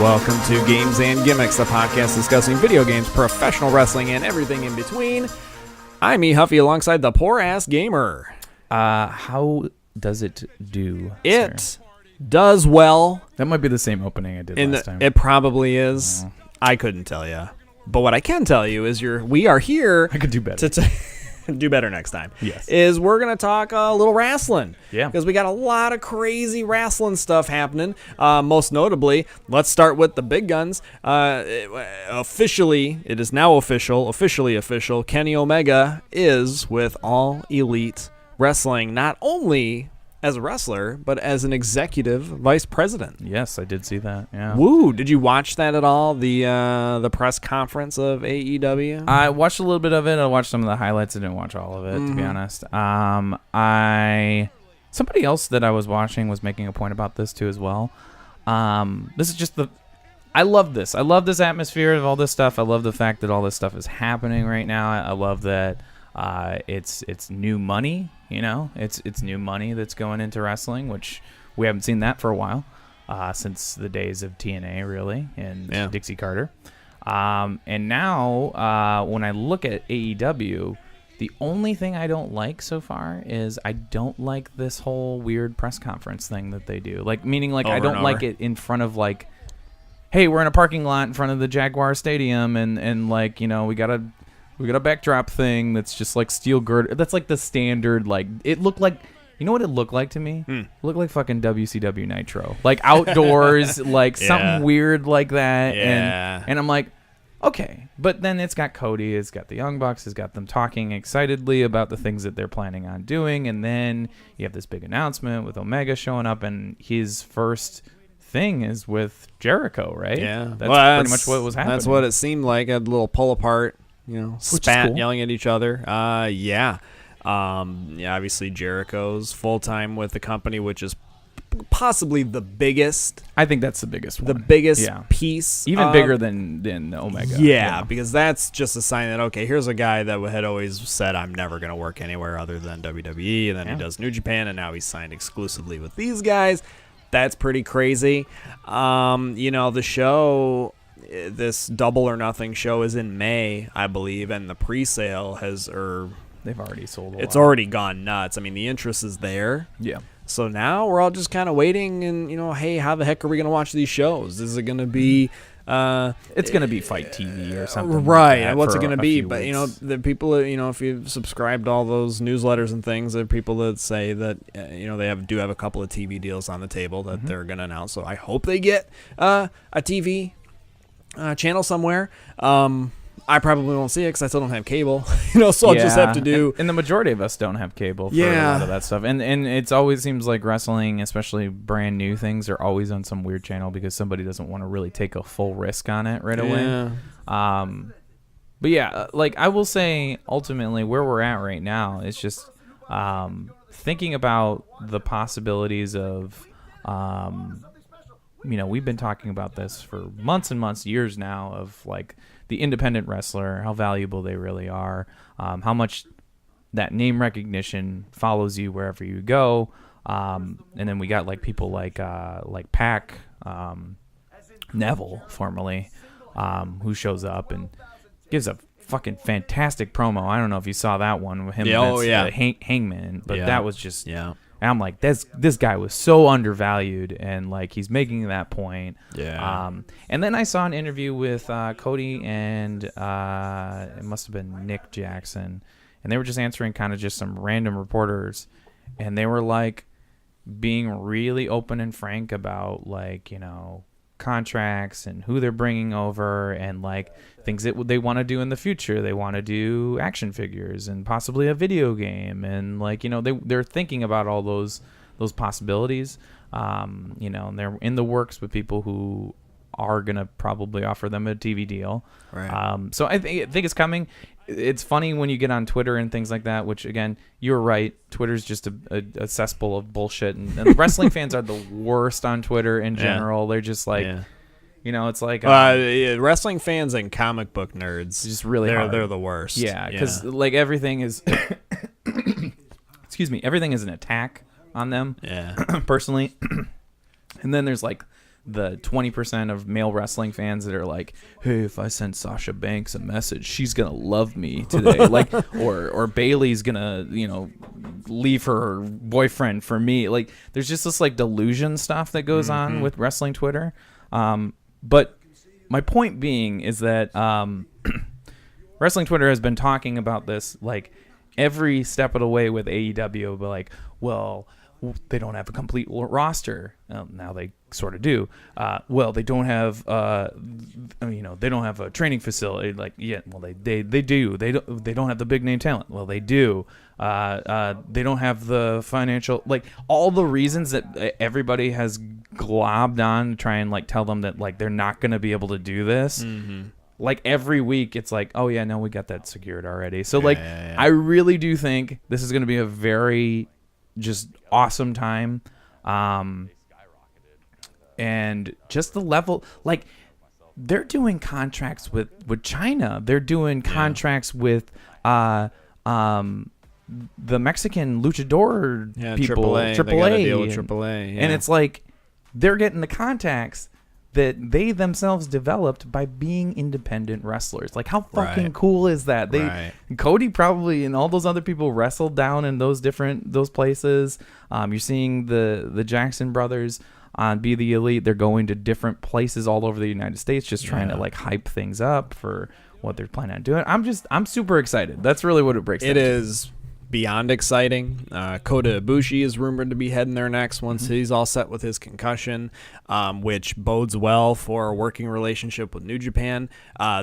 Welcome to Games and Gimmicks, the podcast discussing video games, professional wrestling, and everything in between. I'm E. Huffy alongside the Poor Ass Gamer. How does it do? It does well. That might be the same opening I did last time. It probably is. I couldn't tell you. But what I can tell you is we are here. I could do better. Do better next time. Yes. Is we're going to talk a little wrestling. Yeah. Because we got a lot of crazy wrestling stuff happening. Most notably, let's start with the big guns. Officially, it is now officially official, Kenny Omega is with All Elite Wrestling, not only as a wrestler, but as an executive vice president. Yes, I did see that. Yeah. Woo! Did you watch that at all? The press conference of AEW? I watched a little bit of it. I watched some of the highlights. I didn't watch all of it, to be honest. Somebody else that I was watching was making a point about this too as well. This is just I love this. I love this atmosphere of all this stuff. I love the fact that all this stuff is happening right now. I love that it's new money. You know, it's new money that's going into wrestling, which we haven't seen that for a while, since the days of TNA, really, and Dixie Carter. And now, when I look at AEW, the only thing I don't like so far is I don't like this whole weird press conference thing that they do. Like, meaning, like, I don't like it in front of, like, hey, we're in a parking lot in front of the Jaguar Stadium, and like, you know, we got a backdrop thing that's just like steel girder. That's like the standard, like, it looked like, you know what it looked like to me? It looked like fucking WCW Nitro. Like outdoors, like something weird like that. Yeah. And I'm like, okay. But then it's got Cody, it's got the Young Bucks, it's got them talking excitedly about the things that they're planning on doing. And then you have this big announcement with Omega showing up, and his first thing is with Jericho, right? Yeah. That's pretty much what was happening. That's what it seemed like. A little pull apart. You know, spat, cool. Yelling at each other. Obviously Jericho's full-time with the company, which is possibly the biggest. I think that's the biggest one. The biggest piece. Even bigger than Omega. Yeah, because that's just a sign that, okay, here's a guy that had always said, I'm never going to work anywhere other than WWE, and then he does New Japan, and now he's signed exclusively with these guys. That's pretty crazy. The show... This Double or Nothing show is in May, I believe, and the pre-sale they've already sold it's already gone nuts. I mean, the interest is there. Yeah. So now we're all just kind of waiting and, hey, how the heck are we going to watch these shows? Is it going to be... it's going to be Fight TV or something. Right. Like What's it going to be? But, weeks. the people, if you've subscribed to all those newsletters and things, there are people that say that, they do have a couple of TV deals on the table that they're going to announce. So I hope they get a TV channel somewhere. I probably won't see it because I still don't have cable, so I'll just have to do. And the majority of us don't have cable for a lot of that stuff. And it always seems like wrestling, especially brand new things, are always on some weird channel because somebody doesn't want to really take a full risk on it right away. But yeah, like I will say, ultimately, where we're at right now is just thinking about the possibilities of. We've been talking about this for months and months, years now, of like the independent wrestler, how valuable they really are, how much that name recognition follows you wherever you go. And then we got like people like Pac, Neville, formerly, who shows up and gives a fucking fantastic promo. I don't know if you saw that one with him. Hangman, but that was just. Yeah. And I'm like, this guy was so undervalued, and like he's making that point. Yeah. And then I saw an interview with Cody and it must have been Nick Jackson, and they were just answering kind of just some random reporters, and they were like being really open and frank about like contracts and who they're bringing over and like things that they want to do in the future. They want to do action figures and possibly a video game, and like they're thinking about all those possibilities. And they're in the works with people who are gonna probably offer them a TV deal. Right. So I think it's coming. It's funny when you get on Twitter and things like that, which again, you're right. Twitter's just a cesspool of bullshit, and wrestling fans are the worst on Twitter in general. They're just like, it's like wrestling fans and comic book nerds. Just really, they're the worst. Yeah, because like everything is, excuse me, everything is an attack on them. Yeah, personally, and then there's like the 20% of male wrestling fans that are like, hey, if I send Sasha Banks a message, she's gonna love me today, like, or Bailey's gonna, leave her boyfriend for me. Like, there's just this like delusion stuff that goes on with wrestling Twitter. But my point being is that wrestling Twitter has been talking about this like every step of the way with AEW, but like, well, they don't have a complete roster. Now they sort of do. Well, they don't have, they don't have a training facility. Like, yeah, well, they do. They don't have the big name talent. Well, they do. They don't have the financial, like, all the reasons that everybody has globbed on to try and like tell them that like they're not going to be able to do this. Like every week it's like, oh yeah, no, we got that secured already. So I really do think this is going to be a very just awesome time. And just the level, like they're doing contracts with China. They're doing contracts with the Mexican luchador people, AAA. They got a deal with AAA. Yeah. And it's like they're getting the contacts that they themselves developed by being independent wrestlers. Like, how fucking cool is that? Cody probably and all those other people wrestled down in those places. You're seeing the Jackson brothers on Be the Elite. They're going to different places all over the United States, just trying to like hype things up for what they're planning on doing. I'm super excited. That's really what it breaks down to. It is beyond exciting. Kota Ibushi is rumored to be heading there next once he's all set with his concussion, which bodes well for a working relationship with New Japan.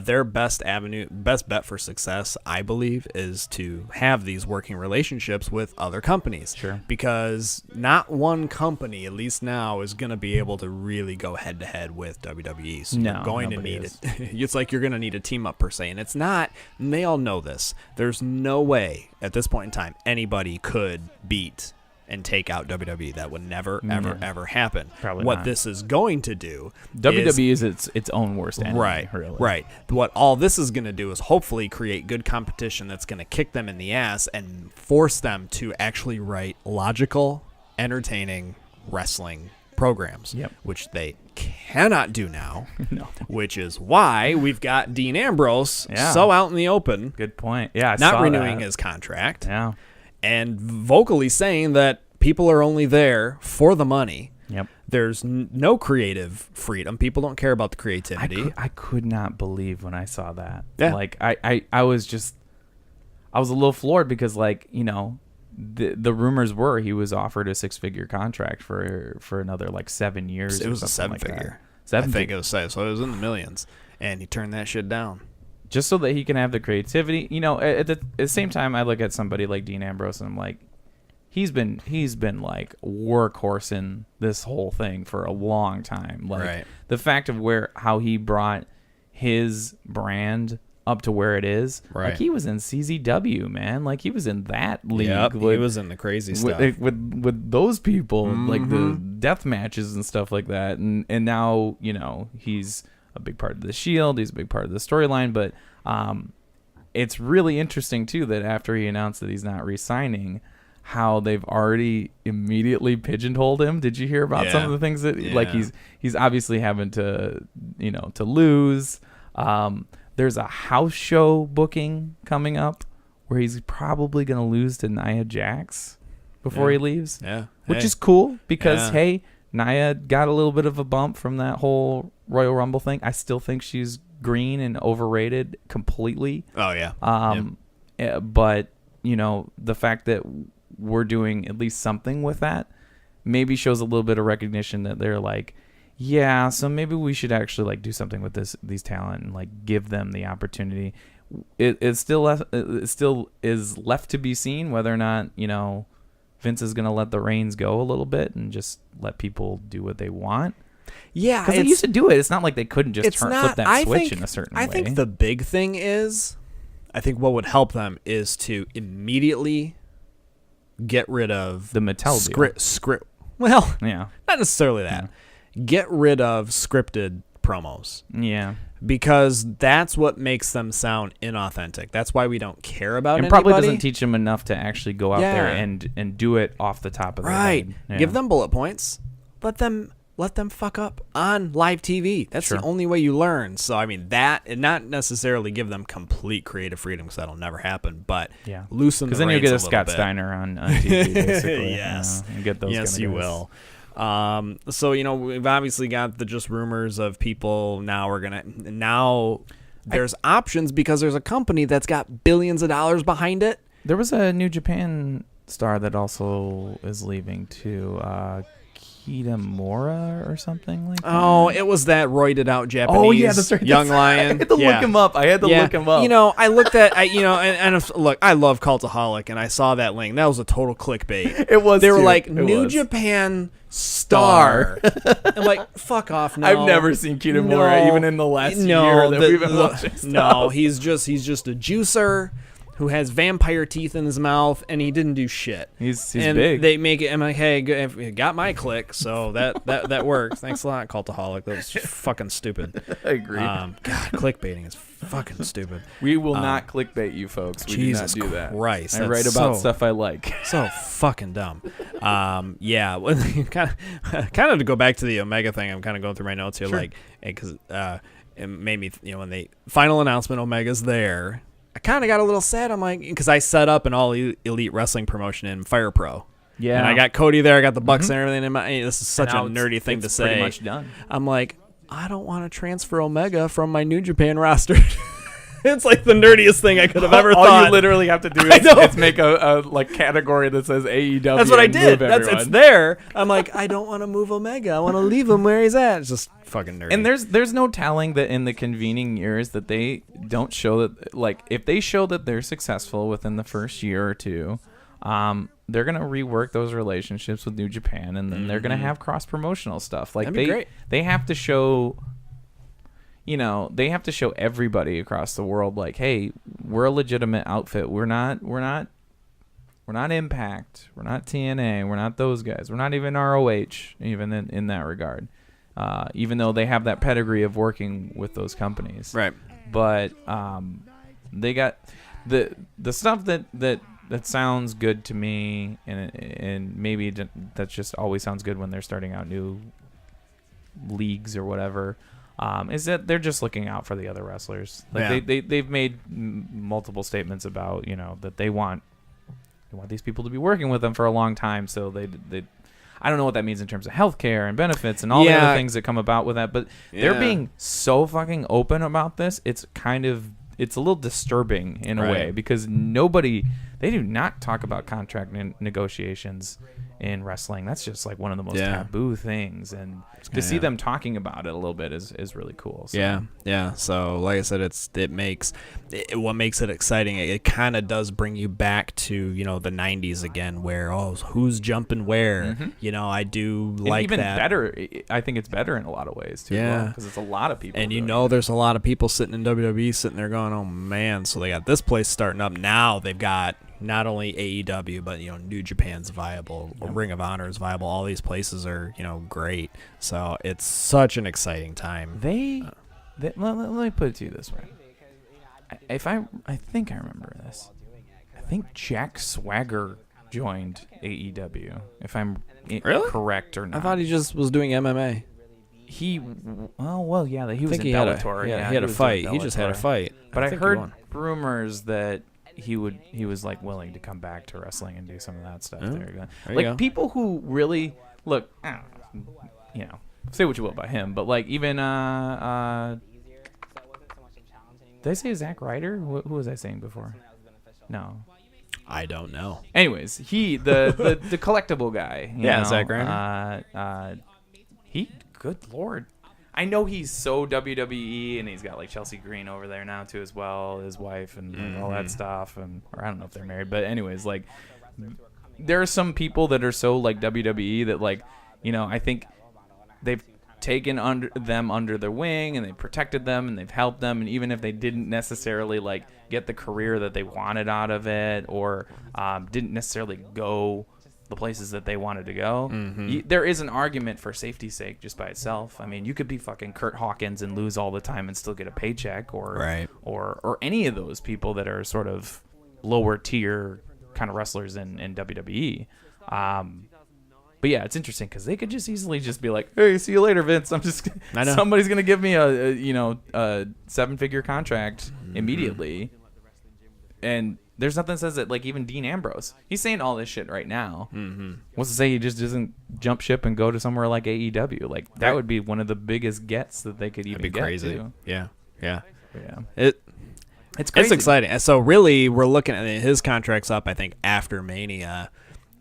Their best bet for success, I believe, is to have these working relationships with other companies. Sure. Because not one company, at least now, is going to be able to really go head to head with WWE. So you're going to need it. It's like you're going to need a team up per se, and it's not. And they all know this. There's no way at this point in time anybody could beat and take out WWE. That would never, ever happen. Probably what not. This is going to do WWE is its own worst enemy. Right. What all this is going to do is hopefully create good competition that's going to kick them in the ass and force them to actually write logical, entertaining wrestling programs, which they cannot do now. No. Which is why we've got Dean Ambrose so out in the open. Good point. Yeah, I not saw renewing that. his contract. Yeah. And vocally saying that people are only there for the money. Yep. There's no creative freedom. People don't care about the creativity. I could not believe when I saw that. Yeah. Like I was a little floored because like, the rumors were he was offered a 6-figure contract for another like 7 years. It was a 7-figure. I think it was so it was in the millions, and he turned that shit down just so that he can have the creativity. At the same time, I look at somebody like Dean Ambrose and I'm like, he's been like workhorsing this whole thing for a long time. Like the fact of how he brought his brand up to where it is. Like he was in CZW, man. Like he was in that league. Yep, he was in the crazy stuff with those people, like the death matches and stuff like that. And now he's a big part of the Shield. He's a big part of the storyline. But it's really interesting too that after he announced that he's not re-signing, how they've already immediately pigeonholed him. Did you hear about some of the things that like he's obviously having to to lose. There's a house show booking coming up where he's probably going to lose to Nia Jax before he leaves. Yeah. Which is cool because, hey, Nia got a little bit of a bump from that whole Royal Rumble thing. I still think she's green and overrated completely. Oh, yeah. But, the fact that we're doing at least something with that maybe shows a little bit of recognition that they're like, yeah, so maybe we should actually like do something with these talent and like give them the opportunity. It still is left to be seen whether or not Vince is gonna let the reins go a little bit and just let people do what they want. Yeah, because they used to do it. It's not like they couldn't just flip that switch in a certain way. I think the big thing is, I think what would help them is to immediately get rid of the Mattel script. Well, yeah, not necessarily that. Yeah. Get rid of scripted promos. Yeah. Because that's what makes them sound inauthentic. That's why we don't care about anybody. Probably doesn't teach them enough to actually go out there and do it off the top of their head. Yeah. Give them bullet points. Let them let them fuck up on live TV. That's the only way you learn. So, I mean, that, and not necessarily give them complete creative freedom, because that'll never happen, but loosen the reins a little bit. Because then you'll get a Scott Steiner on TV, basically. Yes. And get those yes, you will. So, we've obviously got the just rumors of people there's options because there's a company that's got billions of dollars behind it. There was a New Japan star that also is leaving too. Kitamura or something like that. Oh, it was that roided out Japanese that's right. young lion. I had to look him up. I looked at, look, I love Cultaholic, and I saw that link. That was a total clickbait. It was. They were like, New Japan star. I'm like, fuck off. No. I've never seen Kitamura even in the last year that we've been watching stuff. No, he's just a juicer who has vampire teeth in his mouth, and he didn't do shit. He's and big. They make it. I'm like, hey, got my click, so that works. Thanks a lot, Cultaholic. That was fucking stupid. I agree. God, clickbaiting is fucking stupid. We will not clickbait you folks. We Jesus do not do that. Christ, I write about stuff I like. So fucking dumb. Kind of to go back to the Omega thing. I'm kind of going through my notes here, because it made me, when the final announcement, Omega's there. I kind of got a little sad. I'm like, because I set up an all elite wrestling promotion in Fire Pro. Yeah. And I got Cody there. I got the Bucks and everything. This is such a nerdy thing to say. Pretty much done. I'm like, I don't want to transfer Omega from my New Japan roster. It's like the nerdiest thing I could have ever thought. All you literally have to do is make a category that says AEW. That's what I did. It's there. I'm like, I don't want to move Omega. I want to leave him where he's at. It's just fucking nerdy. And there's no telling that in the convening years that they don't show that, like, if they show that they're successful within the first year or two, they're gonna rework those relationships with New Japan, and then they're gonna have cross promotional stuff. Like they have to show. They have to show everybody across the world, like, hey, we're a legitimate outfit. We're not Impact. We're not TNA. We're not those guys. We're not even ROH, even in that regard. Even though they have that pedigree of working with those companies. Right. But they got the stuff that sounds good to me, and maybe that just always sounds good when they're starting out new leagues or whatever. Is that they're just looking out for the other wrestlers. Like they've made multiple statements about that they want these people to be working with them for a long time. So they I don't know what that means in terms of healthcare and benefits and all the other things that come about with that. But they're being so fucking open about this. It's a little disturbing in a way, because they do not talk about contract negotiations in wrestling. That's just like one of the most taboo things, and to see them talking about it a little bit is really cool. So. Yeah. So like I said, what makes it exciting. It kind of does bring you back to the 90s again, where who's jumping where. I do like even that. Better. I think it's better in a lot of ways too. Yeah, because it's a lot of people. And there's a lot of people sitting in WWE sitting there going, oh man. So they got this place starting up now. They've got not only AEW, but New Japan's viable, Ring of Honor is viable. All these places are great. So it's such an exciting time. Let me put it to you this way. I think I remember this. I think Jack Swagger joined AEW. If I'm correct or not. I thought he just was doing MMA. He was in Bellator. He had a fight. He just had a fight. But I heard rumors that he was like willing to come back to wrestling and do some of that stuff. There you go. People who really look, I don't know, say what you will about him, but like even did I say Zack Ryder? Who was I saying before? No, I don't know. Anyways, the collectible guy. Zack Ryder. Good Lord. I know he's so WWE, and he's got like Chelsea Green over there now too as well, his wife and all that stuff, or I don't know if they're married, but anyways, like there are some people that are so like WWE that like I think they've taken them under their wing, and they've protected them, and they've helped them, and even if they didn't necessarily like get the career that they wanted out of it, or didn't necessarily go the places that they wanted to go, there is an argument for safety's sake just by itself. I mean, you could be fucking Kurt Hawkins and lose all the time and still get a paycheck, or any of those people that are sort of lower tier kind of wrestlers in WWE. But But yeah, it's interesting because they could just easily just be like, "Hey, see you later, Vince. I know. Somebody's gonna give me a 7-figure contract immediately." And there's nothing that says that, like, even Dean Ambrose, he's saying all this shit right now. What's to say he just doesn't jump ship and go to somewhere like AEW? Like, that would be one of the biggest gets that they could even That'd be get crazy. to. Yeah. It's crazy. It's exciting. So really, we're looking at his contract's up, I think, after Mania.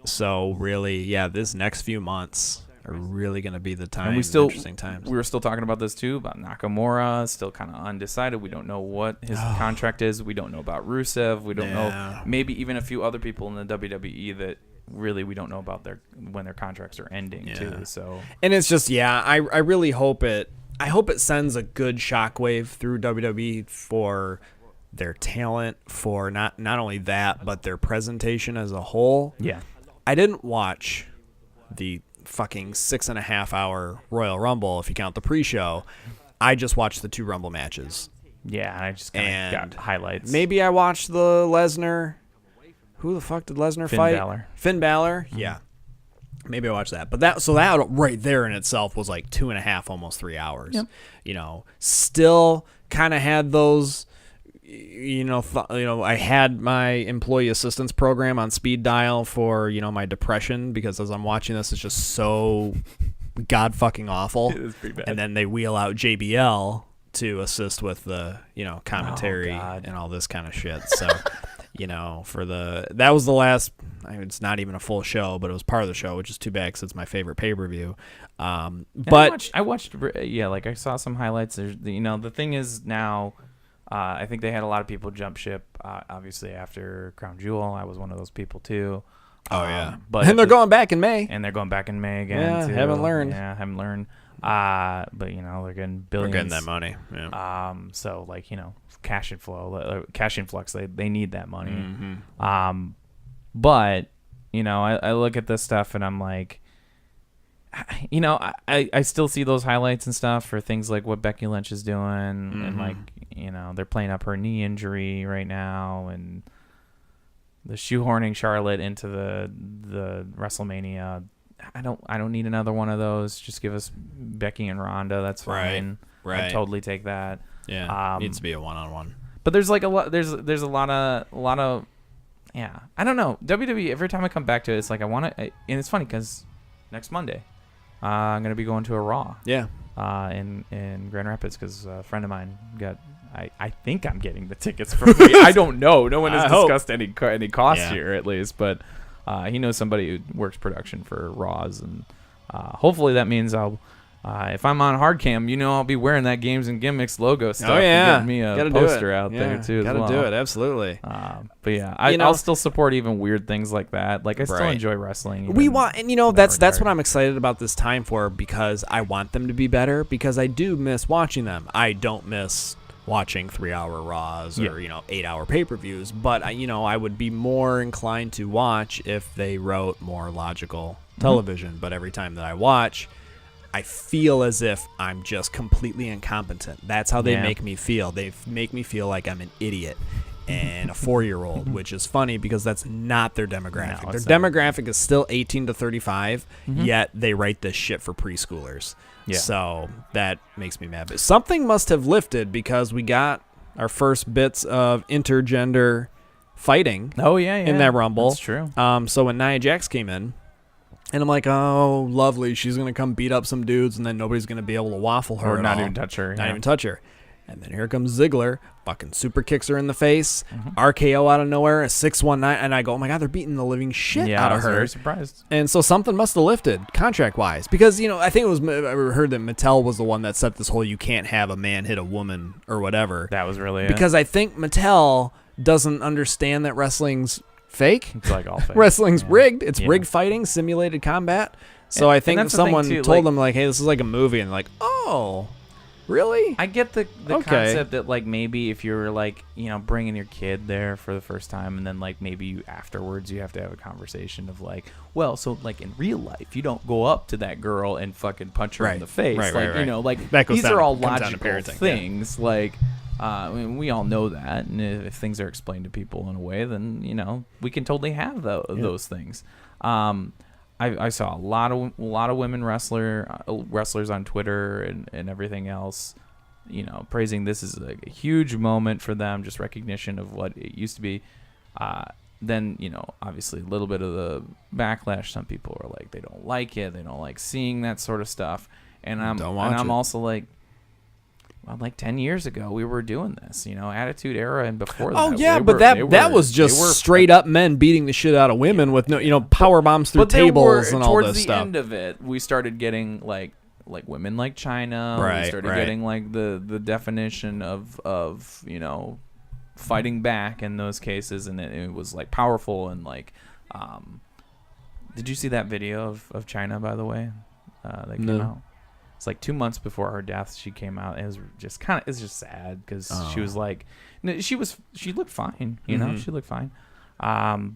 So really, this next few months are really going to be the time. And interesting times. We were still talking about this too, about Nakamura, still kind of undecided. We don't know what his contract is. We don't know about Rusev. We don't know, maybe even a few other people in the WWE that really we don't know about when their contracts are ending too. So, and it's just I really hope it. I hope it sends a good shockwave through WWE for their talent, for not only that, but their presentation as a whole. Yeah. I didn't watch the fucking 6.5 hour Royal Rumble, if you count the pre-show. I just watched the 2 Rumble matches. Yeah, I just kind of got highlights. Maybe I watched the Lesnar. Who the fuck did Lesnar fight? Finn Balor. Mm-hmm. Yeah. Maybe I watched that. But that right there in itself was like 2.5, almost 3 hours. Yep. Still kind of had those. I had my employee assistance program on speed dial for, my depression, because as I'm watching this, it's just so god fucking awful. It is pretty bad. And then they wheel out JBL to assist with the, commentary and all this kind of shit. So, that was the last, it's not even a full show, but it was part of the show, which is too bad because it's my favorite pay-per-view. But I watched, like I saw some highlights. There's, the thing is now, I think they had a lot of people jump ship, obviously, after Crown Jewel. I was one of those people, too. Oh, yeah. And they're going back in May. And they're going back in May again, yeah, too. Haven't learned. But, they're getting billions. They're getting that money. Yeah. So, like, cash influx, they need that money. Mm-hmm. But, I look at this stuff and I'm like, I still see those highlights and stuff for things like what Becky Lynch is doing, and like, they're playing up her knee injury right now, and the shoehorning Charlotte into the WrestleMania. I don't need another one of those. Just give us Becky and Ronda. That's fine. Right. I'd totally take that. Yeah. Needs to be a one-on-one. But there's like a lot. There's a lot of. Yeah. I don't know. WWE. Every time I come back to it, it's like I want to. And it's funny because next Monday, I'm gonna be going to a Raw. Yeah. In Grand Rapids, because a friend of mine got. I think I'm getting the tickets for free. I don't know. No one has discussed any cost here, at least. But he knows somebody who works production for Raws, and hopefully that means I'll. If I'm on hard cam, I'll be wearing that Games and Gimmicks logo stuff. Oh, yeah. And getting me a poster out there, too, as well. Gotta do it, absolutely. But, yeah, I'll still support even weird things like that. Like, I still enjoy wrestling. That's what I'm excited about this time for, because I want them to be better, because I do miss watching them. I don't miss watching 3-hour Raws or 8-hour pay-per-views, but I would be more inclined to watch if they wrote more logical television. But every time that I watch, I feel as if I'm just completely incompetent. That's how they make me feel. They make me feel like I'm an idiot and a 4-year-old, which is funny because that's not their demographic. No, their demographic is still 18 to 35, yet they write this shit for preschoolers. Yeah. So that makes me mad. But something must have lifted, because we got our first bits of intergender fighting in that Rumble. That's true. So when Nia Jax came in, and I'm like, oh, lovely, she's going to come beat up some dudes, and then nobody's going to be able to waffle her or not even touch her. Not even touch her. And then here comes Ziggler, fucking super kicks her in the face, RKO out of nowhere, a 619, and I go, oh my God, they're beating the living shit out of her. I was very surprised. And so something must have lifted contract-wise, because, I think I heard that Mattel was the one that set this whole you can't have a man hit a woman or whatever. That was really because I think Mattel doesn't understand that wrestling's fake. It's like all fake. Wrestling's rigged. It's rigged fighting, simulated combat. So I think someone told them, like, hey, this is like a movie, and they're like, oh, really? I get the concept that, like, maybe if you're, like, bringing your kid there for the first time, and then, like, maybe afterwards you have to have a conversation of, like, well, so, like, in real life, you don't go up to that girl and fucking punch her in the face. Right. Like, these are all logical things. Yeah. Like, we all know that, and if things are explained to people in a way, then, we can totally have those things. I saw a lot of women wrestlers on Twitter and everything else, praising this is like a huge moment for them, just recognition of what it used to be. Then obviously a little bit of the backlash. Some people are like they don't like it, they don't like seeing that sort of stuff, and I'm also like, well, like 10 years ago we were doing this, Attitude Era and before that. Oh yeah, but that was just straight up men beating the shit out of women with no power bombs through tables and all this stuff. Towards the end of it, we started getting like women like China. Right, we started getting like the definition of fighting back in those cases, and it was like powerful and like. Did you see that video of China, by the way? That came out. It's like 2 months before her death. She came out. It was just it's just sad because she was like, she looked fine. She looked fine.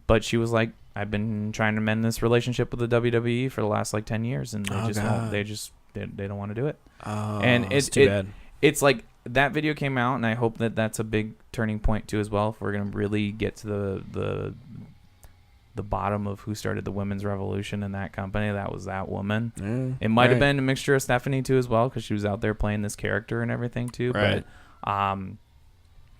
But she was like, I've been trying to mend this relationship with the WWE for the last like 10 years, and they they don't want to do it. And it's too bad. It's like that video came out, and I hope that that's a big turning point too as well. If we're gonna really get to the bottom of who started the women's revolution in that company, that was that woman. It might have been a mixture of Stephanie too as well, because she was out there playing this character and everything too. Right. But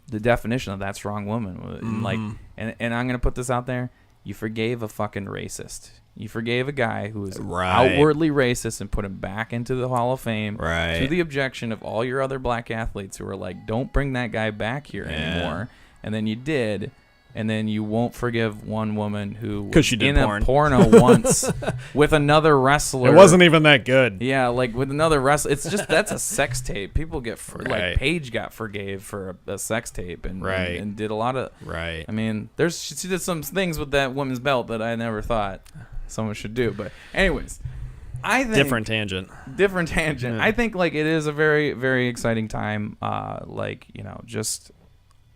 the definition of that strong woman, and I'm gonna put this out there: you forgave a fucking racist. You forgave a guy who was outwardly racist and put him back into the Hall of Fame to the objection of all your other black athletes who were like, don't bring that guy back here anymore. And then you did. And then you won't forgive one woman who was in a porno once with another wrestler. It wasn't even that good. Yeah, like with another wrestler. It's just, that's a sex tape. People get, like Paige got forgave for a sex tape and did a lot of, I mean, she did some things with that women's belt that I never thought someone should do. But anyways, I think. Different tangent. Yeah. I think like it is a very, very exciting time. Just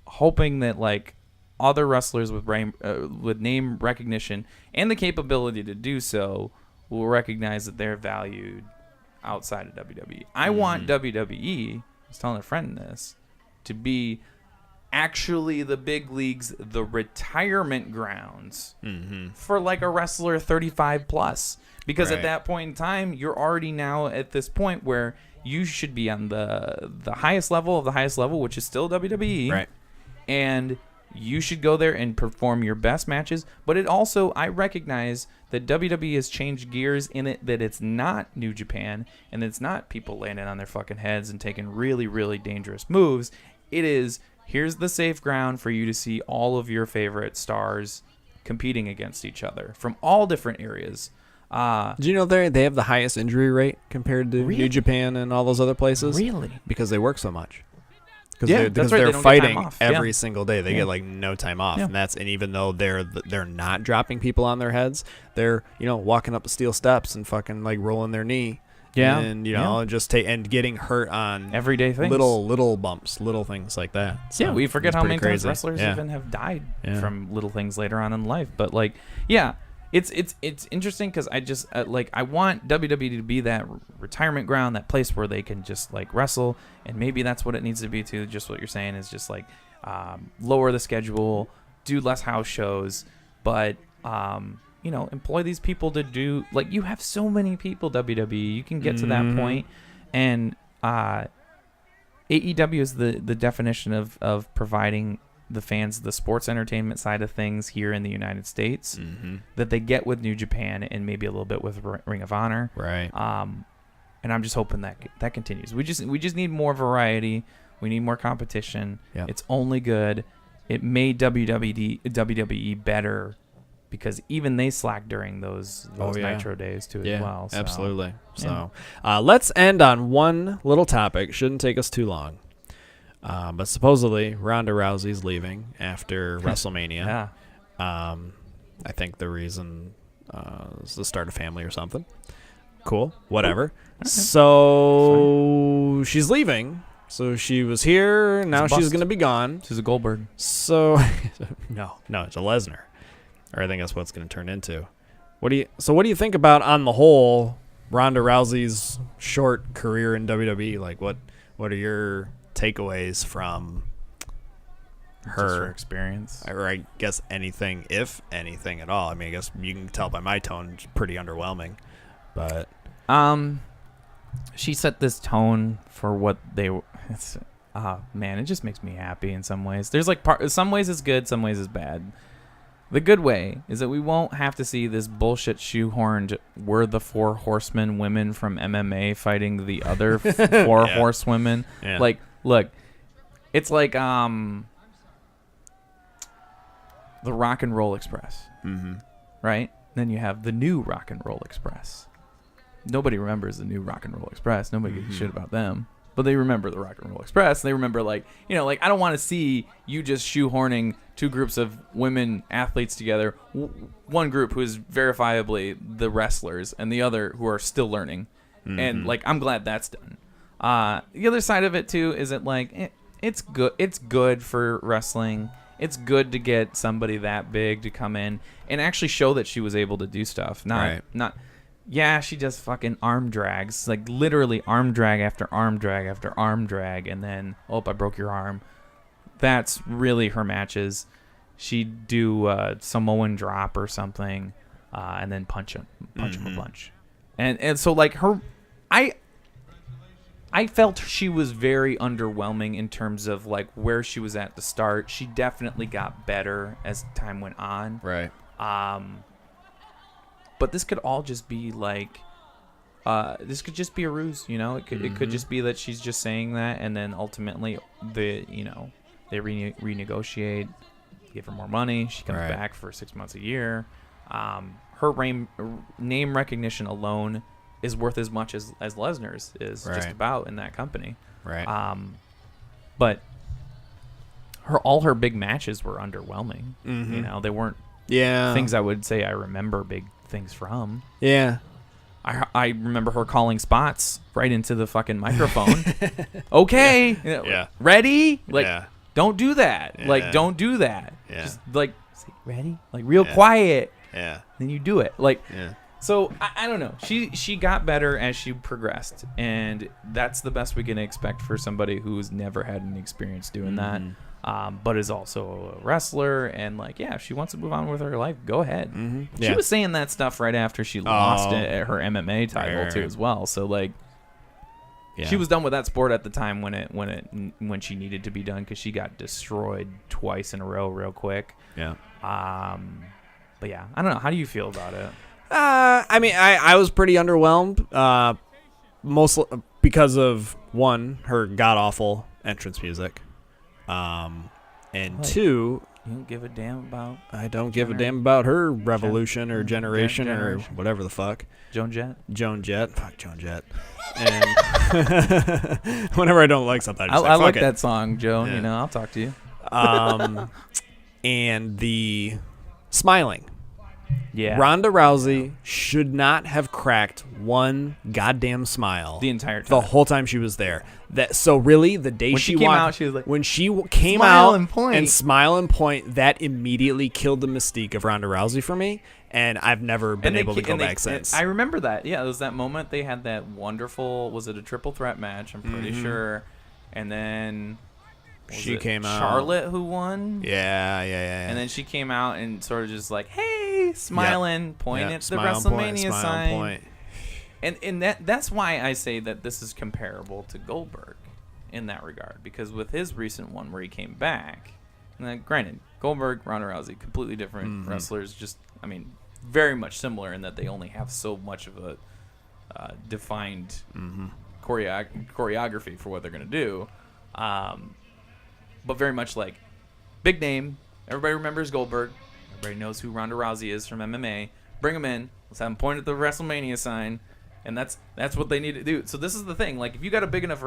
hoping that like, other wrestlers with name recognition and the capability to do so will recognize that they're valued outside of WWE. I want WWE, I was telling a friend this, to be actually the big leagues, the retirement grounds for like a wrestler 35 plus. Because at that point in time, you're already now at this point where you should be on the highest level of the highest level, which is still WWE. Right. And you should go there and perform your best matches. But it also, I recognize that WWE has changed gears in it, that it's not New Japan, and it's not people landing on their fucking heads and taking really, really dangerous moves. It is, here's the safe ground for you to see all of your favorite stars competing against each other from all different areas. Do you know they have the highest injury rate compared to New Japan and all those other places? Really? Because they work so much. Because they're fighting every single day. They get like no time off, and even though they're not dropping people on their heads, they're walking up the steel steps and fucking like rolling their knee, and and getting hurt on everyday things, little bumps, little things like that. So we forget how many times wrestlers even have died from little things later on in life. But like, It's interesting because I just I want WWE to be that retirement ground, that place where they can just like wrestle, and maybe that's what it needs to be too. Just what you're saying is just like lower the schedule, do less house shows, but employ these people to do like, you have so many people WWE, you can get to that point, and AEW is the definition of providing the fans the sports entertainment side of things here in the United States that they get with New Japan and maybe a little bit with Ring of Honor. Right. And I'm just hoping that continues. We just need more variety. We need more competition. Yep. It's only good. It made WWE better because even they slacked during those Nitro days too as well. So, absolutely. So let's end on one little topic. Shouldn't take us too long. But supposedly Ronda Rousey's leaving after WrestleMania. I think the reason is the start a family or something. Cool. Whatever. Okay. So she's leaving. So she was here. Now she's going to be gone. She's a Goldberg. So no, it's a Lesnar. Or I think that's what it's going to turn into. What do you think about, on the whole, Ronda Rousey's short career in WWE? Like, what are your takeaways from her experience, or I guess anything, if anything at all. I mean, I guess you can tell by my tone, it's pretty underwhelming. But she set this tone for what they were. It's man, it just makes me happy in some ways. There's like some ways it's good, some ways it's bad. The good way is that we won't have to see this bullshit shoehorned we're the 4 horsemen women from MMA fighting the other 4 horsewomen. Yeah. Like, look, it's like the Rock and Roll Express. Mm-hmm. Right? Then you have the new Rock and Roll Express. Nobody remembers the new Rock and Roll Express. Nobody gives a shit about them. But they remember the Rock and Roll Express. They remember, like, you know, like, I don't want to see you just shoehorning 2 groups of women athletes together. One group who is verifiably the wrestlers and the other who are still learning. Mm-hmm. And, like, I'm glad that's done. The other side of it, too, is that, like, it's good. It's good for wrestling. It's good to get somebody that big to come in and actually show that she was able to do stuff. Yeah, she does fucking arm drags, like literally arm drag after arm drag after arm drag, and then, I broke your arm. That's really her matches. She'd do a Samoan drop or something, and then punch him a bunch. And so, like, I felt she was very underwhelming in terms of, like, where she was at the start. She definitely got better as time went on. Right. But this could all just be like, this could just be a ruse, you know. It could just be that she's just saying that, and then ultimately they renegotiate, give her more money. She comes back for 6 months a year. Her name recognition alone is worth as much as Lesnar's is just about in that company. Right. But all her big matches were underwhelming. Mm-hmm. You know, they weren't Yeah. things I would say I remember big things from. Yeah. I remember her calling spots right into the fucking microphone. Okay. Yeah. Ready? Like, yeah. don't do that. Yeah. Like, don't do that. Yeah. Just, like, say, ready? Like, real quiet. Yeah. Then you do it. Like, yeah. So, I don't know. She got better as she progressed. And that's the best we can expect for somebody who's never had any experience doing that. But is also a wrestler, and like, yeah, if she wants to move on with her life, go ahead. Mm-hmm. She Yeah. was saying that stuff right after she lost her MMA title too, as well. So like, she was done with that sport at the time when she needed to be done, because she got destroyed twice in a row real quick. Yeah. But yeah, I don't know. How do you feel about it? I mean, I was pretty underwhelmed, mostly because of, one, her god awful entrance music. And What? 2, You don't give a damn about I don't give a damn about her revolution or generation or whatever the fuck. Joan Jett? Joan Jett. Fuck Joan Jett. And whenever I don't like something, I just I like fuck that song, Joan. Yeah. You know, I'll talk to you. And the smiling. Yeah. Ronda Rousey should not have cracked one goddamn smile The entire time. the whole time she was there. So really, the day When she came out, she was like, when she came smile out and point. and smile and point, that immediately killed the mystique of Ronda Rousey for me, and I've never been able to go back since. I remember that. Yeah, it was that moment they had that wonderful. Was it a triple threat match? I'm pretty sure. And then she came out. Charlotte who won. Yeah. And then she came out and sort of just like, hey, smiling, pointing at the WrestleMania sign. Point. And that's why I say that this is comparable to Goldberg in that regard, because with his recent one where he came back, and then, granted, Goldberg, Ronda Rousey, completely different wrestlers, just, I mean, very much similar in that they only have so much of a defined choreography for what they're going to do, but very much like big name. Everybody remembers Goldberg. Everybody knows who Ronda Rousey is from MMA. Bring him in. Let's have him point at the WrestleMania sign. And that's what they need to do. So this is the thing. Like, if you got a big enough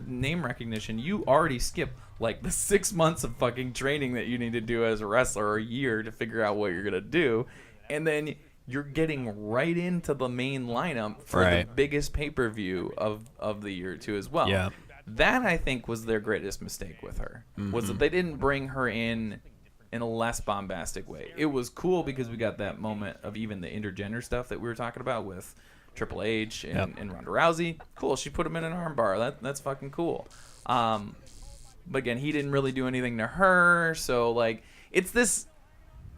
name recognition, you already skip, like, the 6 months of fucking training that you need to do as a wrestler, or a year to figure out what you're going to do. And then you're getting right into the main lineup for the biggest pay-per-view of the year, too, as well. Yeah. That, I think, was their greatest mistake with her, was that they didn't bring her in a less bombastic way. It was cool because we got that moment of even the intergender stuff that we were talking about with Triple H and Ronda Rousey. Cool, she put him in an armbar. That's fucking cool. but again, he didn't really do anything to her. So like, it's this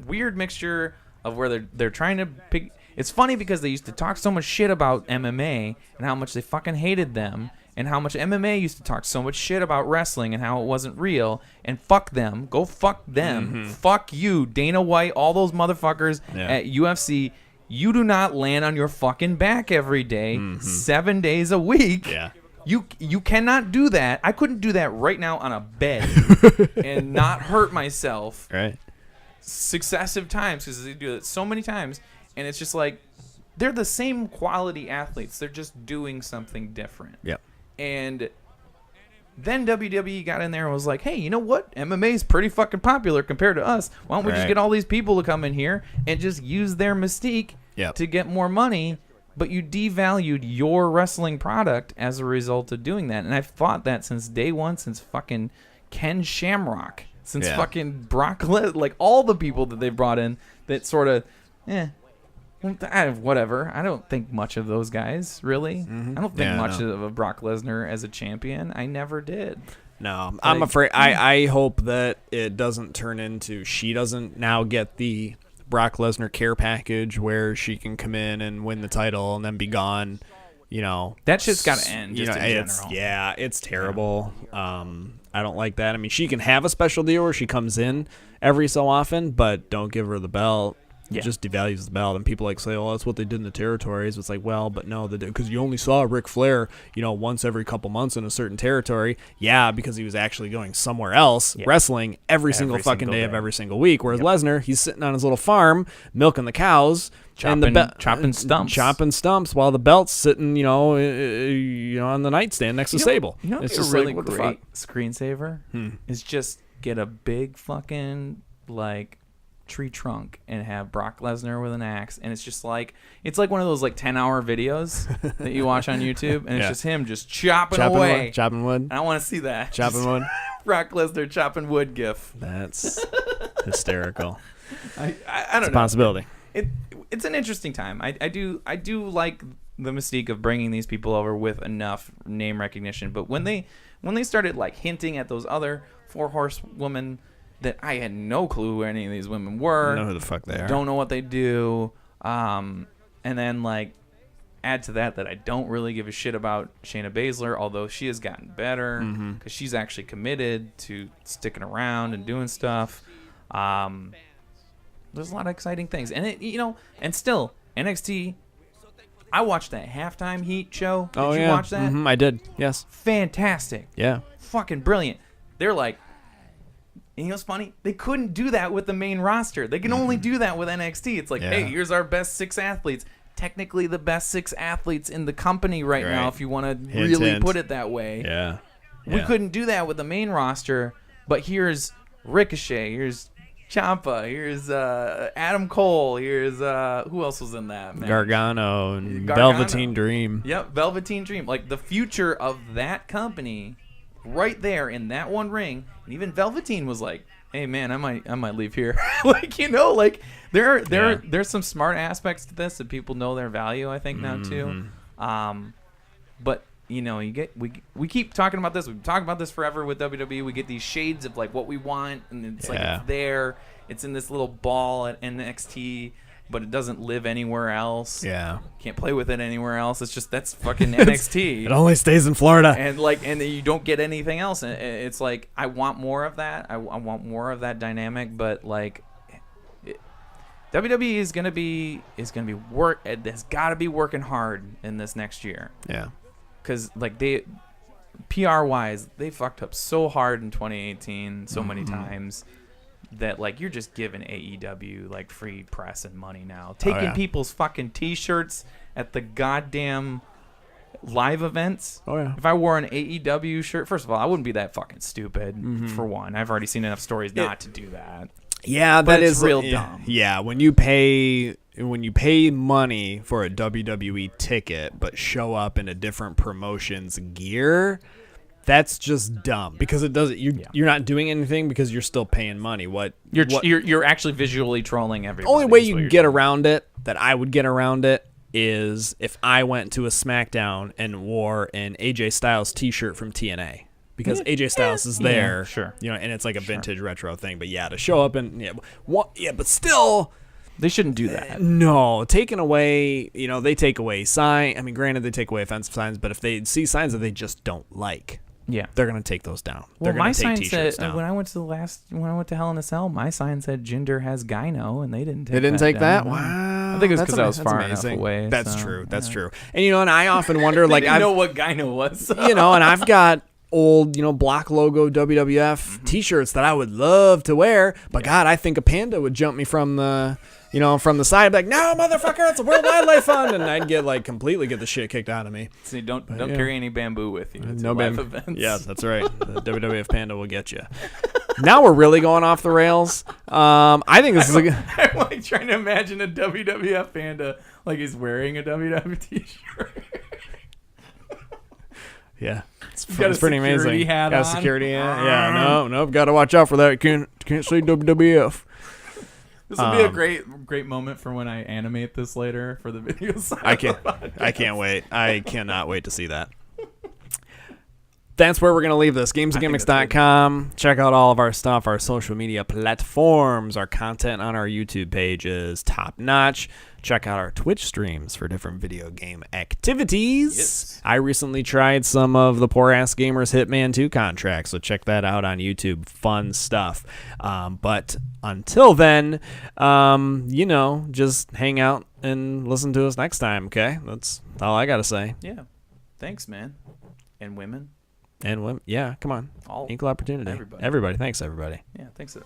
weird mixture of where they're trying to pick. It's funny because they used to talk so much shit about MMA and how much they fucking hated them, and how much MMA used to talk so much shit about wrestling and how it wasn't real. And fuck them. Go fuck them. Fuck you, Dana White, all those motherfuckers at UFC. You do not land on your fucking back every day, 7 days a week. Yeah. You cannot do that. I couldn't do that right now on a bed and not hurt myself Right. successive times, because they do it so many times. And it's just like, they're the same quality athletes. They're just doing something different. Yep. And then WWE got in there and was like, hey, you know what? MMA is pretty fucking popular compared to us. Why don't we just get all these people to come in here and just use their mystique to get more money? But you devalued your wrestling product as a result of doing that. And I've fought that since day one, since fucking Ken Shamrock, since fucking Brock Lesnar, like all the people that they brought in that sort of, whatever. I don't think much of those guys, really. I don't think much of Brock Lesnar as a champion. I never did. No, I'm afraid. I hope that it doesn't turn into she doesn't now get the Brock Lesnar care package where she can come in and win the title and then be gone. You know, that shit's got to end. Just in general. It's terrible. I don't like that. I mean, she can have a special deal where she comes in every so often, but don't give her the belt. It just devalues the belt, and people say, "Oh, that's what they did in the territories." It's like, well, but no, because you only saw Ric Flair, once every couple months in a certain territory. Yeah, because he was actually going somewhere else, wrestling every single fucking day of every single week. Whereas Lesnar, he's sitting on his little farm, milking the cows, chopping stumps while the belt's sitting, on the nightstand next to Sable. It's just really great screensaver is just get a big fucking tree trunk and have Brock Lesnar with an axe, and it's like one of those 10-hour videos that you watch on YouTube, and it's just him just chopping away, chopping wood. And I want to see that chopping wood. Brock Lesnar chopping wood gif. That's hysterical. I don't know. Possibility. It's an interesting time. I do like the mystique of bringing these people over with enough name recognition, but when they started hinting at those other 4 horsewomen that I had no clue who any of these women were. I don't know who the fuck they are. Don't know what they do. And then add to that I don't really give a shit about Shayna Baszler, although she has gotten better because she's actually committed to sticking around and doing stuff. There's a lot of exciting things, and and still NXT. I watched that halftime Heat show. Did you watch that? I did. Yes. Fantastic. Yeah. Fucking brilliant. They're and what's funny? They couldn't do that with the main roster. They can only do that with NXT. It's hey, here's our best 6 athletes. Technically the best 6 athletes in the company right now, if you want to really put it that way. Yeah. We couldn't do that with the main roster, but here's Ricochet, here's Ciampa, here's Adam Cole, here's who else was in that, man? Gargano and Velveteen Dream. Yep, Velveteen Dream. The future of that company right there in that one ring. And even Velveteen was hey man, I might leave here. There's some smart aspects to this that people know their value, I think, now too. But we keep talking about this. We've talked about this forever with WWE. We get these shades of what we want, and it's it's there. It's in this little ball at NXT, but it doesn't live anywhere else. Yeah. Can't play with it anywhere else. It's just that's fucking NXT. It only stays in Florida. And and you don't get anything else. And it's I want more of that. I want more of that dynamic, but WWE is gonna be has got to be working hard in this next year. Yeah. Because they PR wise, they fucked up so hard in 2018 so many times that you're just giving AEW free press and money now, taking people's fucking t-shirts at the goddamn live events. If I wore an AEW shirt, first of all, I wouldn't be that fucking stupid. For one, I've already seen enough stories not to do that. Yeah, but that is real dumb. Yeah, when you pay money for a WWE ticket but show up in a different promotion's gear, that's just dumb because it doesn't. You're not doing anything because you're still paying money. You're actually visually trolling everybody. Only way you can get around it, that I would get around it, is if I went to a SmackDown and wore an AJ Styles T-shirt from TNA. because AJ Styles is there. Sure. And it's like a vintage retro thing. But yeah, to show up and but still. They shouldn't do that. No, taking away, they take away sign. I mean, granted, they take away offensive signs, but if they see signs that they just don't like, they're gonna take those down. Well, they're my gonna take sign t-shirts said down. when I went to Hell in a Cell, my sign said Jinder has gyno, and they didn't take. They didn't take down. that. Wow. I think it was because I was far enough away. That's true. That's true. And and I often wonder, like, I know what gyno was. and I've got old, block logo WWF T-shirts that I would love to wear, but God, I think a panda would jump me from the. From the side, like, no, motherfucker, it's a World Wildlife Fund, and I'd completely get the shit kicked out of me. See, don't carry any bamboo with you. It's no life events. Yeah, that's right. The WWF Panda will get you. Now we're really going off the rails. I think this is I'm like trying to imagine a WWF Panda like he's wearing a WWF T-shirt. Yeah, it's got a pretty security amazing. hat got a on. security hat. Yeah, nope. Got to watch out for that. Can't say WWF. This will be a great moment for when I animate this later for the video side. I can't wait. I cannot wait to see that. That's where we're going to leave this. GamesandGimmicks.com. Check out all of our stuff, our social media platforms, our content on our YouTube page is top notch. Check out our Twitch streams for different video game activities. Yes. I recently tried some of the Poor Ass Gamers Hitman 2 contracts, so check that out on YouTube. Fun stuff. But until then, just hang out and listen to us next time, okay? That's all I got to say. Yeah. Thanks, man. And women. And women. Yeah, come on. Equal opportunity. Everybody. Thanks, everybody. Yeah, thanks. Yeah.